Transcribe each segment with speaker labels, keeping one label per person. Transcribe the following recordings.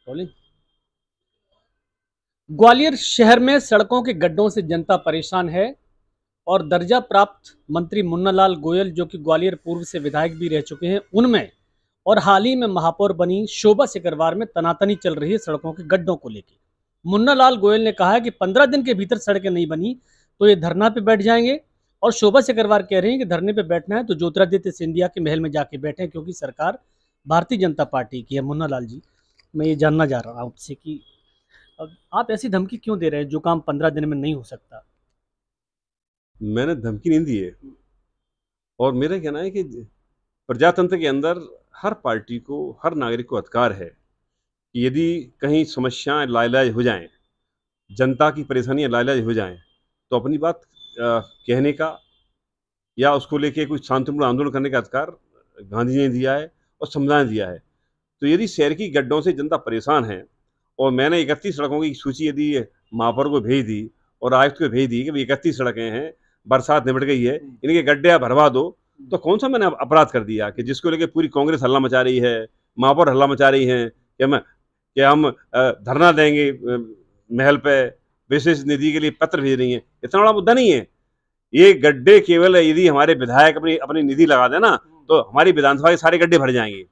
Speaker 1: Rolling. Gwalior शहर में सड़कों के गड्ढों से जनता परेशान है और दर्जा प्राप्त मंत्री मुन्नालाल गोयल, जो कि ग्वालियर पूर्व से विधायक भी रह चुके हैं, उनमें और हाल ही में महापौर बनी शोभा सिकरवार में तनातनी चल रही है सड़कों के गड्ढों को लेकर। मुन्नालाल गोयल ने कहा है कि 15 दिन के भीतर सड़कें नहीं बनी तो ये धरना पे बैठ जाएंगे। और शोभा सिकरवार कह रही हैं कि धरने पे बैठना है तो ज्योतिरादित्य सिंधिया के महल में जाके बैठे, क्योंकि सरकार भारतीय जनता पार्टी की है। मुन्नालाल जी, मैं ये जानना चाह रहा हूँ आपसे कि अब आप ऐसी धमकी क्यों दे रहे हैं जो काम 15 दिन में नहीं हो सकता?
Speaker 2: मैंने धमकी नहीं दी है। और मेरा कहना है कि प्रजातंत्र के अंदर हर पार्टी को, हर नागरिक को अधिकार है कि यदि कहीं समस्याएं लाइलाज हो जाएं, जनता की परेशानियां लाइलाज हो जाएं, तो अपनी बात कहने का या उसको लेके कुछ शांतिपूर्ण आंदोलन करने का अधिकार गांधी जी ने दिया है और संविधान ने दिया है। तो यदि शहर की गड्ढों से जनता परेशान है और मैंने 31 सड़कों की सूची यदि महापौर को भेज दी और आयुक्त को भेज दी कि भाई 31 सड़कें हैं, बरसात निबट गई है, इनके गड्ढे आप भरवा दो, तो कौन सा मैंने अपराध कर दिया कि जिसको लेके पूरी कांग्रेस हल्ला मचा रही है, महापौर हल्ला मचा रही हैं कि हम धरना देंगे महल पे, विशेष निधि के लिए पत्र भेज रही हैं। इतना बड़ा मुद्दा नहीं है ये। गड्ढे केवल यदि हमारे विधायक अपनी अपनी निधि लगा देना तो हमारी विधानसभा के सारे गड्ढे भर जाएंगे।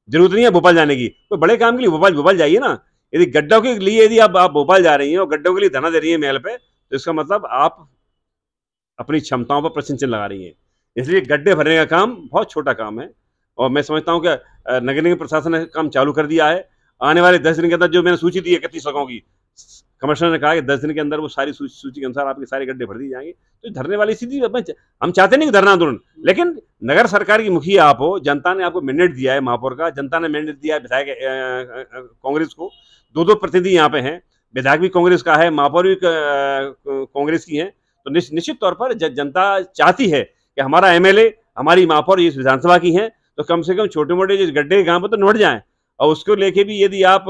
Speaker 2: जरूरत नहीं है भोपाल जाने की, कोई बड़े काम के लिए भोपाल जाइए ना। यदि गड्ढों के लिए यदि आप भोपाल जा रही हैं और गड्ढों के लिए धरना दे रही है महल पे, तो इसका मतलब आप अपनी क्षमताओं पर प्रश्न चिन्ह लगा रही हैं। इसलिए गड्ढे भरने का काम बहुत छोटा काम है और मैं समझता हूँ कि नगर निगम प्रशासन ने काम चालू कर दिया है। आने वाले 10 दिन के अंदर जो मैंने सूची दी है 31 सड़कों की, कमिश्नर ने कहा कि 10 दिन के अंदर वो सारी सूची के अनुसार आपके सारे गड्ढे भर दिए जाएंगे। तो धरने वाली स्थिति हम चाहते नहीं कि धरना आंदोलन, लेकिन नगर सरकार की मुखिया आप हो, जनता ने आपको मैंडेट दिया है महापौर का, जनता ने मैंडेट दिया है विधायक कांग्रेस को, 2 प्रतिनिधि यहाँ पे हैं, विधायक भी कांग्रेस का है, महापौर भी कांग्रेस की है। तो निश्चित तौर पर जनता चाहती है कि हमारा एमएलए, हमारी महापौर इस विधानसभा की हैं, तो कम से कम छोटे मोटे जो गड्ढे काम पर तो निपट जाएं। और उसको लेके भी यदि आप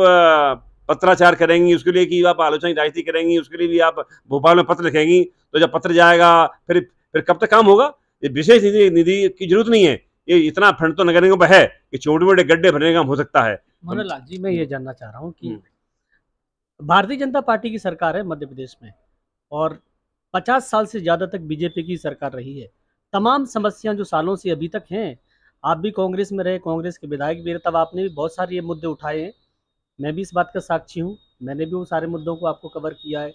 Speaker 2: पत्राचार करेंगी, उसके लिए कि आप आलोचना की राजनीति करेंगी, उसके लिए भी आप भोपाल में पत्र लिखेंगी, तो जब पत्र जाएगा फिर कब तक काम होगा? ये विशेष निधि की जरूरत नहीं है। ये इतना फंड तो नगर निगम पर है कि छोटे मोटे गड्ढे भरने का काम हो सकता है।
Speaker 1: मुन्नालाल जी, मैं ये जानना चाह रहा हूँ कि भारतीय जनता पार्टी की सरकार है मध्य प्रदेश में और 50 साल से ज़्यादा तक बीजेपी की सरकार रही है। तमाम समस्याएं जो सालों से अभी तक हैं, आप भी कांग्रेस में रहे, कांग्रेस के विधायक भी रहे, तब आपने भी बहुत सारे ये मुद्दे उठाए हैं। मैं भी इस बात का साक्षी हूँ, मैंने भी वो सारे मुद्दों को आपको कवर किया है।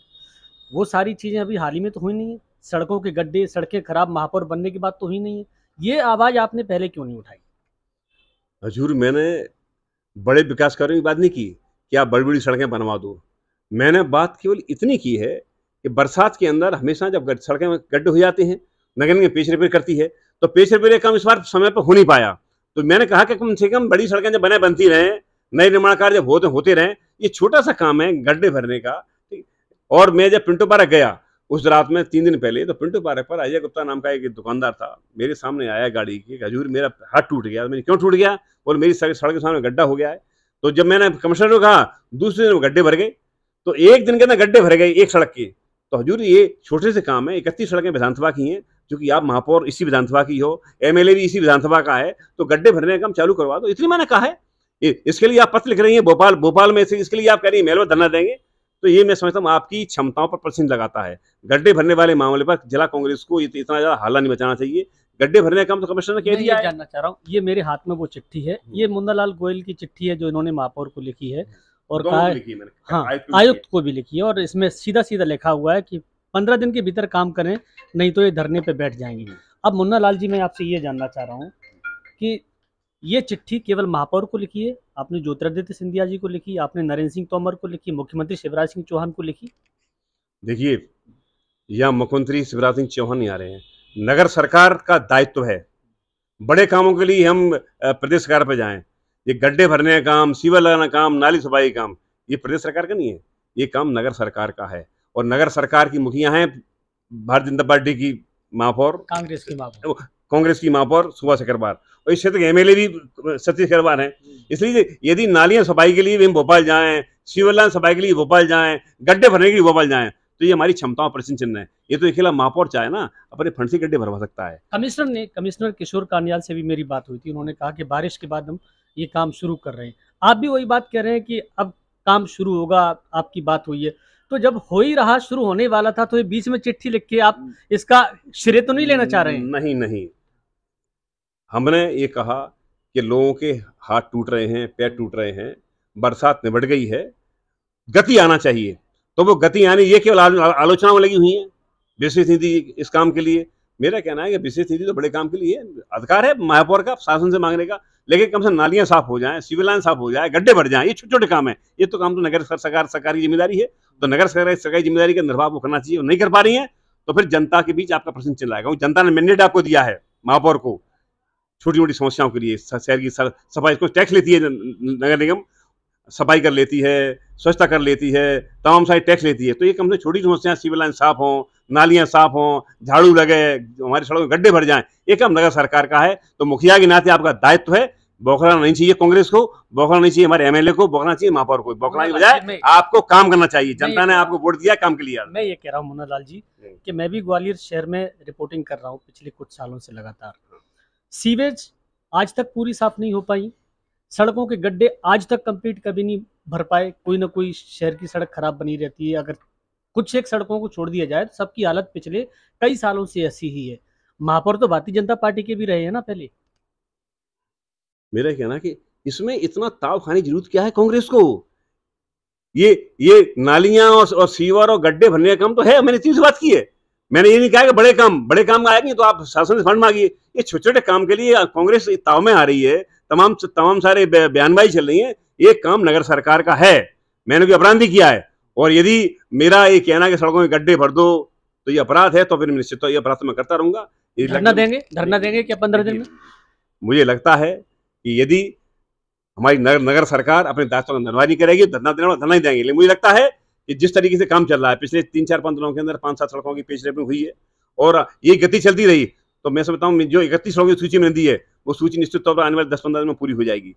Speaker 1: वो सारी चीज़ें अभी हाल ही में तो हुई नहीं है। सड़कों के गड्ढे, सड़कें खराब, महापौर बनने की बात तो हुई नहीं है। ये आवाज़ आपने पहले क्यों नहीं उठाई?
Speaker 2: हजूर, मैंने बड़े विकास कार्यों की बात नहीं की कि आप बड़ी बड़ी सड़कें बनवा दो। मैंने बात केवल इतनी की है कि बरसात के अंदर हमेशा जब सड़कें में गड्ढे हो जाते हैं, नगर निगम पेश रिपेयर करती है, तो पेश रिपेयर काम इस बार समय पर हो नहीं पाया। तो मैंने कहा कि कम से कम बड़ी सड़कें जब बनती रहें, नए निर्माण कार्य जब होते रहें, ये छोटा सा काम है गड्ढे भरने का। और मैं जब पिंटो पार्क गया उस रात में 3 दिन पहले, तो पिंटो पार्क पर अजय गुप्ता नाम का एक दुकानदार था, मेरे सामने आया गाड़ी की, हजूर मेरा हाथ टूट गया। मैंने क्यों टूट गया? बोले मेरी सड़क के सामने गड्ढा हो गया है। तो जब मैंने कमिश्नर को कहा, दूसरे दिन गड्ढे भर गए। तो एक दिन के अंदर गड्ढे भर गए एक सड़क के। तो हजूर ये छोटे से काम है। 31 सड़कें विधानसभा की हैं, क्योंकि आप महापौर इसी विधानसभा की हो, एमएलए भी इसी विधानसभा का है, तो गड्ढे भरने का काम चालू करवा दो, इतनी मैंने कहा है। इसके लिए आप पत्र लिख रही हैं भोपाल में से, इसके लिए आप कह रही हैं महल में धरना देंगे, तो ये मैं समझता हूँ आपकी क्षमताओं पर प्रश्न लगाता है। गड्ढे भरने वाले मामले पर जिला कांग्रेस को इतना ज्यादा हल्ला नहीं मचाना चाहिए। गड्ढे भरने का काम तो कमिश्नर ने कह दिया है।
Speaker 1: जानना चाह रहा हूँ, ये मेरे हाथ में वो चिट्ठी है, ये मुन्नालाल गोयल की चिट्ठी है जो इन्होंने महापौर को लिखी है और कहा है, हाँ, आयुक्त को भी लिखी है, और इसमें सीधा सीधा लिखा हुआ है कि 15 दिन के भीतर काम करें, नहीं तो ये धरने पे बैठ जाएंगे। अब मुन्नालाल जी, मैं आपसे ये जानना चाह रहा हूँ कि ये चिट्ठी केवल महापौर को लिखी है, आपने ज्योतिरादित्य सिंधिया जी को लिखी, आपने नरेंद्र सिंह तोमर को लिखी, मुख्यमंत्री शिवराज सिंह चौहान को लिखी?
Speaker 2: देखिए, यहाँ मुख्यमंत्री शिवराज सिंह चौहान नहीं आ रहे हैं, नगर सरकार का दायित्व है। बड़े कामों के लिए हम प्रदेश सरकार पर जाएं। ये गड्ढे भरने का काम, सीवर लगाना काम, नाली सफाई काम, ये प्रदेश सरकार का नहीं है, ये काम नगर सरकार का है। और नगर सरकार की मुखिया हैं भारतीय जनता पार्टी की महापौर, कांग्रेस की महापौर शोभा सिकरवार, और इस क्षेत्र के एमएलए भी सतीश सिकरवार हैं। इसलिए यदि नालियां सफाई के लिए भी हम भोपाल जाएं, सीवर सफाई के लिए भोपाल जाएं, गड्ढे भरने के लिए भोपाल जाएं, तो ये हमारी क्षमताओं पर प्रश्न चिन्ह है। ये तो अकेला महापौर चाहे ना अपने फंड से गड्ढे भरवा सकता है।
Speaker 1: कमिश्नर किशोर कानियाल से भी मेरी बात हुई थी, उन्होंने कहा कि बारिश के बाद हम ये काम शुरू कर रहे हैं। आप भी वही बात कह रहे हैं कि अब काम शुरू होगा, आपकी बात हुई है। तो जब हो ही रहा, शुरू होने वाला था, तो ये बीच में चिट्ठी लिख के आप इसका श्रेय तो नहीं लेना चाह रहे हैं?
Speaker 2: नहीं, नहीं। हमने ये कहा कि लोगों के हाथ टूट रहे हैं, पैर टूट रहे हैं, बरसात निबट गई है, गति आना चाहिए। तो वो गति आनी, ये केवल आलोचना में लगी हुई है विशेष निधि इस काम के लिए। मेरा कहना है कि विशेष निधि तो बड़े काम के लिए अधिकार है महापौर का शासन से मांगने का, लेकिन कम से कम नालियां साफ हो जाएं, सिविल लाइन साफ हो जाए, गड्ढे भर जाएं, ये छोटे छोटे काम है। ये तो काम तो नगर सरकार की जिम्मेदारी है। तो नगर सरकारी जिम्मेदारी का निर्वाह वो करना चाहिए, वो नहीं कर पा रही है, तो फिर जनता के बीच आपका प्रश्न चिल्लाएगा। जनता ने मैंडेट आपको दिया है महापौर को छोटी मोटी समस्याओं के लिए, शहर की सफाई, को टैक्स लेती है नगर निगम, सफाई कर लेती है, स्वच्छता कर लेती है, तमाम सारी टैक्स लेती है। तो ये कम से छोटी समस्याएं, सिविल लाइन साफ हों, नालियां साफ हों, झाड़ू लगे, हमारी सड़कों में गड्ढे भर जाएं, ये काम नगर सरकार का है। तो मुखिया के नाते आपका दायित्व है। बौखलाना नहीं चाहिए कांग्रेस को, बौखलाना नहीं चाहिए हमारे एमएलए को, बौखलाना चाहिए महापौर को। बौखलाने की बजाय आपको काम करना चाहिए। जनता ने आपको वोट दिया, काम के लिए।
Speaker 1: मैं ये कह रहा हूँ मुन्ना लाल जी कि मैं भी ग्वालियर शहर में रिपोर्टिंग कर रहा हूँ पिछले कुछ सालों से लगातार। सीवेज आज तक पूरी साफ नहीं हो पाई, सड़कों के गड्ढे आज तक कंप्लीट कभी नहीं भर पाए। कोई ना कोई शहर की सड़क खराब बनी रहती है। अगर कुछ एक सड़कों को छोड़ दिया जाए तो सबकी हालत पिछले कई सालों से ऐसी ही है। महापौर तो भारतीय जनता पार्टी के भी रहे हैं ना पहले।
Speaker 2: मेरा कहना कि इसमें इतना ताव खाने की जरूरत क्या है कांग्रेस को? ये नालियां और सीवर और गड्ढे भरने का काम तो है। मैंने इतनी सी बात की है। मैंने ये नहीं कहा कि बड़े काम आएंगे तो आप शासन से फंड मांगिए। ये छोटे छोटे काम के लिए कांग्रेस ताव में आ रही है। तमाम सारे बयानबाजी चल रही है। ये काम नगर सरकार का है। मैंने कोई अपराध नहीं किया है। और यदि मेरा ये कहना कि सड़कों में गड्ढे भर दो तो ये अपराध है, तो फिर निश्चित ये अपराध तो मैं करता रहूंगा।
Speaker 1: धरना देंगे क्या 15 दिन में?
Speaker 2: मुझे लगता है कि यदि हमारी नगर सरकार अपने दायित्व का निर्वाह नहीं करेगी, धरना ही देंगे। लेकिन मुझे लगता है कि जिस तरीके से काम चल रहा है, पिछले 3-4-5 दिनों के अंदर 5-7 सड़कों की पेच रेपिंग हुई है और ये गति चलती रही, तो मैं समझता हूँ जो 31 सड़कों की सूची में दी है, वो सूची निश्चित तौर पर आने वाले 10-15 दिन में पूरी हो जाएगी।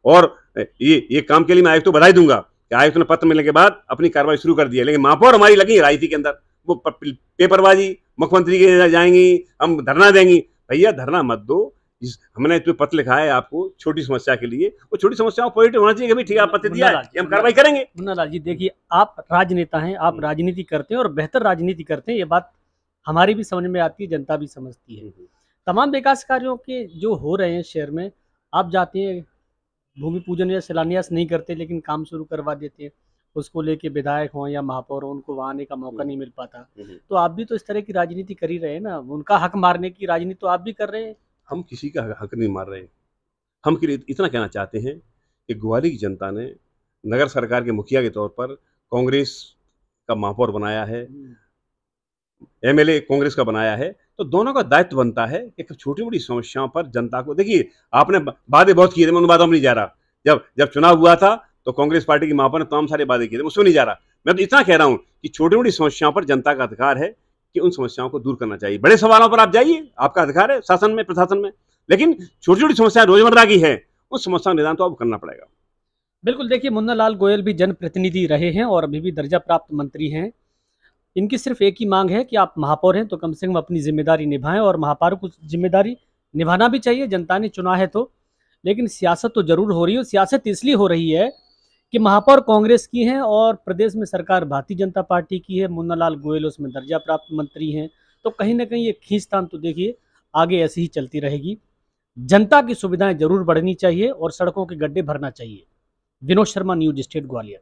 Speaker 2: और ये काम के लिए मैं आयुक्त को बधाई दूंगा कि आयुक्त ने पत्र मिलने के बाद अपनी कार्रवाई शुरू कर दी है। लेकिन महापौर हमारी लगी है राजनीति के अंदर, वो पेपरबाजी, मुख्यमंत्री के जाएंगी, हम धरना देंगी। भैया धरना मत दो। हमने तो पत्र लिखा है आपको छोटी समस्या के लिए, वो छोटी समस्याओं पॉजिटिव होना चाहिए कि ठीक है आप पत्र दिया है, हम कार्रवाई करेंगे।
Speaker 1: मुन्ना लाल जी देखिए, आप राजनेता हैं, आप राजनीति करते हैं और बेहतर राजनीति करते हैं। ये बात हमारी भी समझ में आती है, जनता भी समझती है। तमाम विकास कार्यों के जो हो रहे हैं शहर में, आप जाते हैं, भूमि पूजन या शिलान्यास नहीं करते लेकिन काम शुरू करवा देते हैं। उसको लेके विधायक हों या महापौर हों, उनको वहाँ आने का मौका नहीं मिल पाता। तो आप भी तो इस तरह की राजनीति कर ही रहे हैं ना, उनका हक मारने की राजनीति तो आप भी कर रहे हैं।
Speaker 2: हम किसी का हक नहीं मार रहे। हम इतना कहना चाहते हैं कि ग्वालियर की जनता ने नगर सरकार के मुखिया के तौर पर कांग्रेस का महापौर बनाया है, एमएलए कांग्रेस का बनाया है, तो दोनों का दायित्व बनता है कि छोटी मोटी समस्याओं पर जनता को, देखिए आपने वादे बहुत किए थे, मैं उन वादों में नहीं जा रहा। जब चुनाव हुआ था तो कांग्रेस पार्टी की महापौर ने तमाम सारे वादे किए थे, उसमें नहीं जा रहा। मैं तो इतना कह रहा हूं कि छोटी मोटी समस्याओं पर जनता का अधिकार है कि उन समस्याओं को दूर करना चाहिए। बड़े सवालों पर आप जाइए, आपका अधिकार है शासन में, प्रशासन में, लेकिन छोटी छोटी समस्याएं रोजमर्रा की है, उस समस्या का निदान तो आपको करना पड़ेगा।
Speaker 1: बिल्कुल, देखिए मुन्ना लाल गोयल भी जनप्रतिनिधि रहे हैं और अभी भी दर्जा प्राप्त मंत्री हैं। इनकी सिर्फ एक ही मांग है कि आप महापौर हैं तो कम से कम अपनी जिम्मेदारी निभाएं, और महापौर को जिम्मेदारी निभाना भी चाहिए, जनता ने चुना है तो। लेकिन सियासत तो जरूर हो रही है। सियासत इसलिए हो रही है कि महापौर कांग्रेस की हैं और प्रदेश में सरकार भारतीय जनता पार्टी की है। मुन्ना लाल गोयल उसमें दर्जा प्राप्त मंत्री हैं, तो कहीं ना कहीं ये खींचतान तो देखिए आगे ऐसी ही चलती रहेगी। जनता की सुविधाएं जरूर बढ़नी चाहिए और सड़कों के गड्ढे भरना चाहिए। Vinod Sharma, news state, Gwalior.